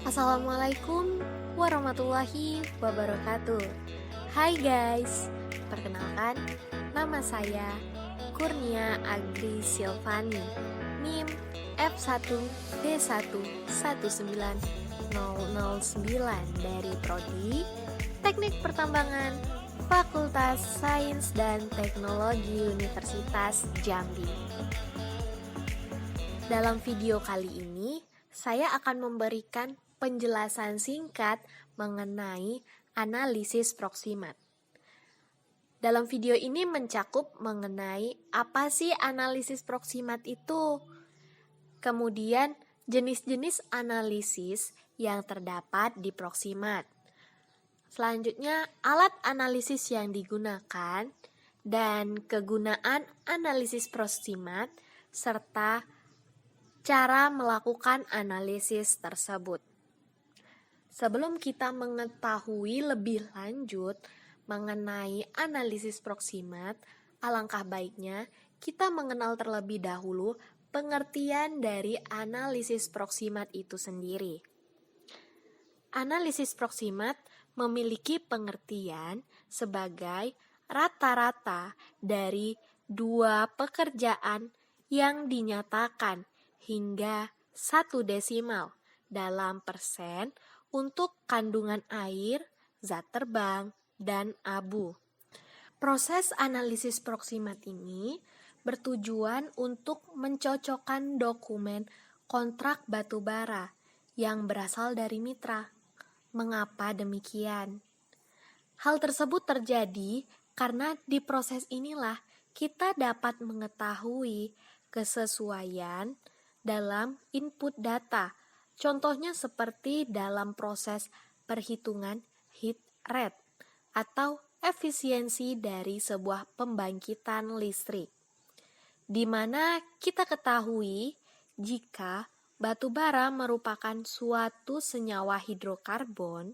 Assalamualaikum warahmatullahi wabarakatuh. Hai guys, perkenalkan nama saya Kurnia Agri Silvani, NIM F1D1 19009 dari Prodi Teknik Pertambangan Fakultas Sains dan Teknologi Universitas Jambi. Dalam video kali ini, saya akan memberikan penjelasan singkat mengenai analisis proksimat. Dalam video ini mencakup mengenai apa sih analisis proksimat itu, kemudian jenis-jenis analisis yang terdapat di proksimat. Selanjutnya, alat analisis yang digunakan dan kegunaan analisis proksimat serta cara melakukan analisis tersebut. Sebelum kita mengetahui lebih lanjut mengenai analisis proksimat, alangkah baiknya kita mengenal terlebih dahulu pengertian dari analisis proksimat itu sendiri. Analisis proksimat memiliki pengertian sebagai rata-rata dari dua pekerjaan yang dinyatakan hingga 1 desimal dalam persen untuk kandungan air, zat terbang, dan abu. Proses analisis proksimat ini bertujuan untuk mencocokkan dokumen kontrak batubara yang berasal dari mitra. Mengapa demikian? Hal tersebut terjadi karena di proses inilah kita dapat mengetahui kesesuaian dalam input data. Contohnya seperti dalam proses perhitungan heat rate atau efisiensi dari sebuah pembangkitan listrik, di mana kita ketahui jika batu bara merupakan suatu senyawa hidrokarbon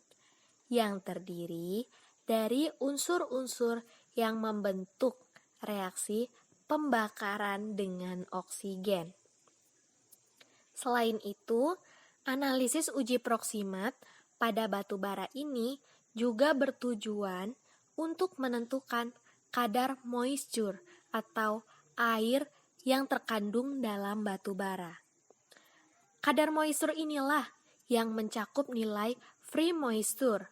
yang terdiri dari unsur-unsur yang membentuk reaksi pembakaran dengan oksigen. Selain itu, analisis uji proksimat pada batu bara ini juga bertujuan untuk menentukan kadar moisture atau air yang terkandung dalam batu bara. Kadar moisture inilah yang mencakup nilai free moisture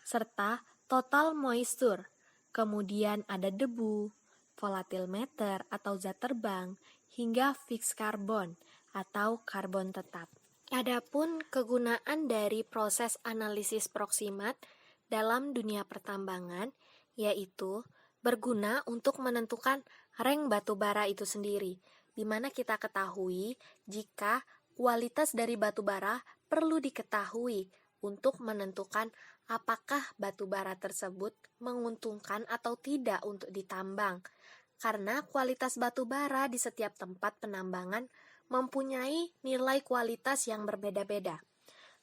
serta total moisture. Kemudian ada debu, volatilmeter atau zat terbang, hingga fixed carbon atau karbon tetap. Adapun kegunaan dari proses analisis proksimat dalam dunia pertambangan yaitu berguna untuk menentukan rank batu bara itu sendiri, di mana kita ketahui jika kualitas dari batu bara perlu diketahui untuk menentukan apakah batu bara tersebut menguntungkan atau tidak untuk ditambang, karena kualitas batu bara di setiap tempat penambangan mempunyai nilai kualitas yang berbeda-beda.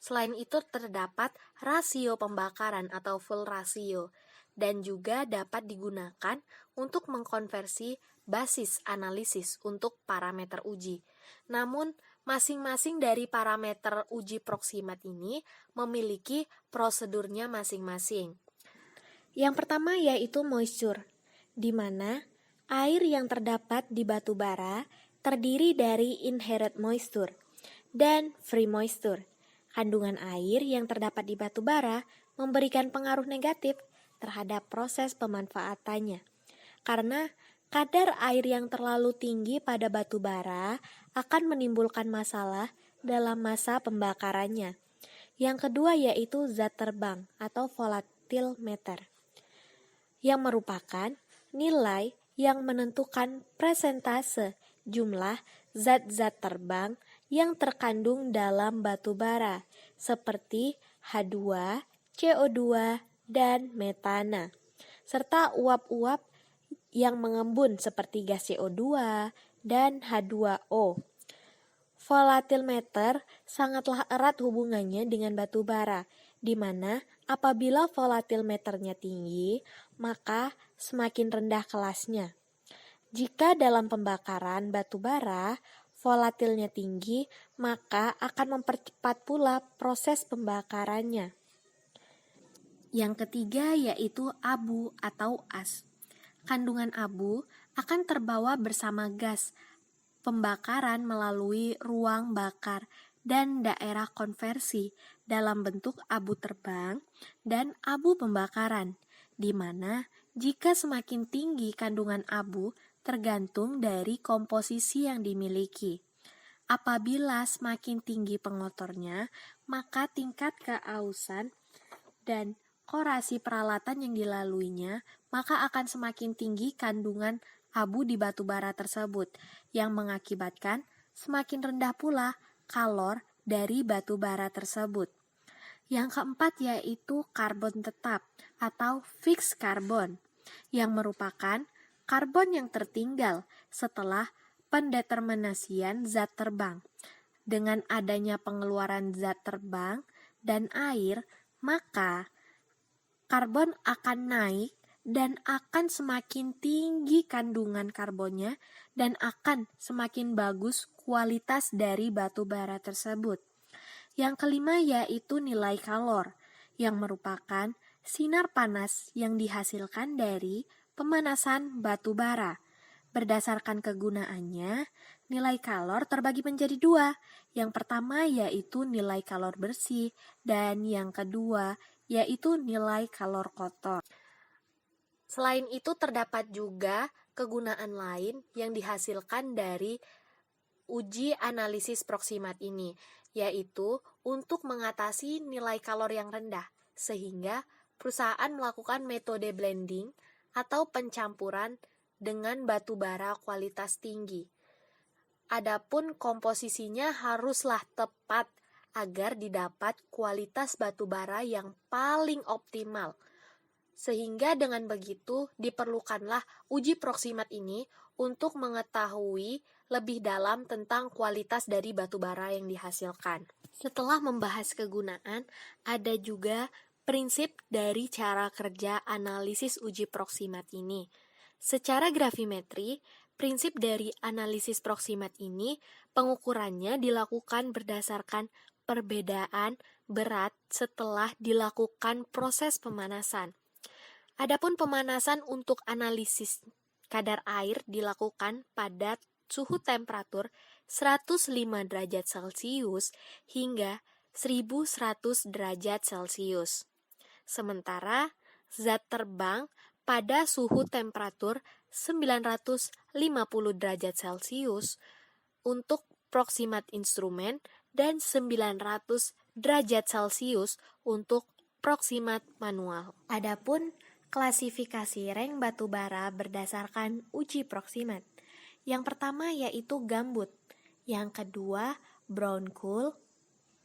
Selain itu terdapat rasio pembakaran atau full ratio dan juga dapat digunakan untuk mengkonversi basis analisis untuk parameter uji. Namun, masing-masing dari parameter uji proksimat ini memiliki prosedurnya masing-masing. Yang pertama yaitu moisture, di mana air yang terdapat di batu bara terdiri dari inherent moisture dan free moisture. Kandungan air yang terdapat di batu bara memberikan pengaruh negatif terhadap proses pemanfaatannya, karena kadar air yang terlalu tinggi pada batu bara akan menimbulkan masalah dalam masa pembakarannya. Yang kedua yaitu zat terbang atau volatilmeter, yang merupakan nilai yang menentukan persentase jumlah zat-zat terbang yang terkandung dalam batu bara seperti H2, CO2, dan metana, serta uap-uap yang mengembun seperti gas CO2 dan H2O. Volatilmeter sangatlah erat hubungannya dengan batu bara, di mana apabila volatilmeternya tinggi, maka semakin rendah kelasnya. Jika dalam pembakaran batu bara, volatilnya tinggi, maka akan mempercepat pula proses pembakarannya. Yang ketiga yaitu abu atau as. Kandungan abu akan terbawa bersama gas pembakaran melalui ruang bakar dan daerah konversi dalam bentuk abu terbang dan abu pembakaran, di mana jika semakin tinggi kandungan abu tergantung dari komposisi yang dimiliki. Apabila semakin tinggi pengotornya, maka tingkat keausan dan korasi peralatan yang dilaluinya, maka akan semakin tinggi kandungan abu di batu bara tersebut, yang mengakibatkan semakin rendah pula kalor dari batu bara tersebut. Yang keempat yaitu karbon tetap atau fixed carbon, yang merupakan karbon yang tertinggal setelah pendeterminasian zat terbang. Dengan adanya pengeluaran zat terbang dan air, maka karbon akan naik dan akan semakin tinggi kandungan karbonnya dan akan semakin bagus kualitas dari batu bara tersebut. Yang kelima yaitu nilai kalor, yang merupakan sinar panas yang dihasilkan dari pemanasan batu bara. Berdasarkan kegunaannya, nilai kalor terbagi menjadi dua. Yang pertama yaitu nilai kalor bersih dan yang kedua yaitu nilai kalor kotor. Selain itu terdapat juga kegunaan lain yang dihasilkan dari uji analisis proksimat ini, yaitu untuk mengatasi nilai kalor yang rendah, sehingga perusahaan melakukan metode blending atau pencampuran dengan batu bara kualitas tinggi. Adapun komposisinya haruslah tepat agar didapat kualitas batu bara yang paling optimal. Sehingga dengan begitu diperlukanlah uji proksimat ini untuk mengetahui lebih dalam tentang kualitas dari batu bara yang dihasilkan. Setelah membahas kegunaan, ada juga prinsip dari cara kerja analisis uji proksimat ini. Secara grafimetri, prinsip dari analisis proksimat ini pengukurannya dilakukan berdasarkan perbedaan berat setelah dilakukan proses pemanasan. Adapun pemanasan untuk analisis kadar air dilakukan pada suhu temperatur 105 derajat Celcius hingga 1100 derajat Celcius. Sementara zat terbang pada suhu temperatur 950 derajat Celcius untuk proksimat instrumen dan 900 derajat Celcius untuk proksimat manual. Adapun klasifikasi rank batu bara berdasarkan uji proksimat. Yang pertama yaitu gambut, yang kedua brown coal,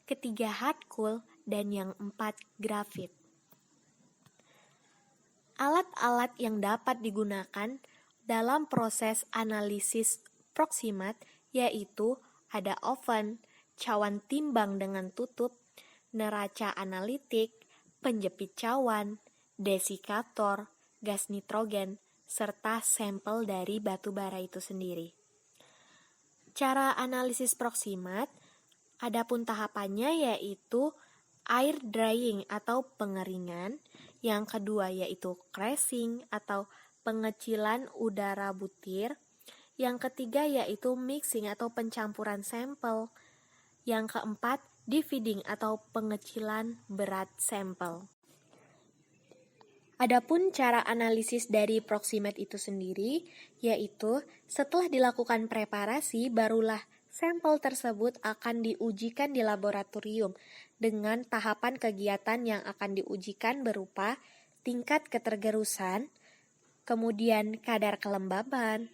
ketiga hard coal, dan yang empat grafit. Alat-alat yang dapat digunakan dalam proses analisis proksimat yaitu ada oven, cawan timbang dengan tutup, neraca analitik, penjepit cawan, desikator, gas nitrogen, serta sampel dari batu bara itu sendiri. Cara analisis proksimat, adapun tahapannya yaitu air drying atau pengeringan, yang kedua yaitu crashing atau pengecilan udara butir, yang ketiga yaitu mixing atau pencampuran sampel, yang keempat dividing atau pengecilan berat sampel. Adapun cara analisis dari proksimat itu sendiri, yaitu setelah dilakukan preparasi, barulah sampel tersebut akan diujikan di laboratorium dengan tahapan kegiatan yang akan diujikan berupa tingkat ketergerusan, kemudian kadar kelembaban,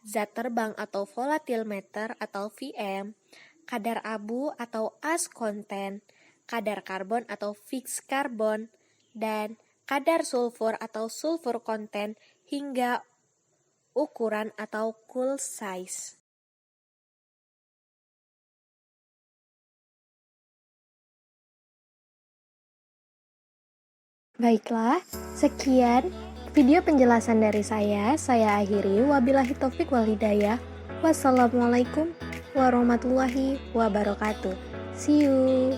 zat terbang atau volatimeter atau VM, kadar abu atau as konten, kadar karbon atau fixed carbon, dan kadar sulfur atau sulfur konten hingga ukuran atau cool size. Baiklah, sekian video penjelasan dari saya akhiri. Wabillahi taufik wal hidayah. Wassalamualaikum warahmatullahi wabarakatuh. See you.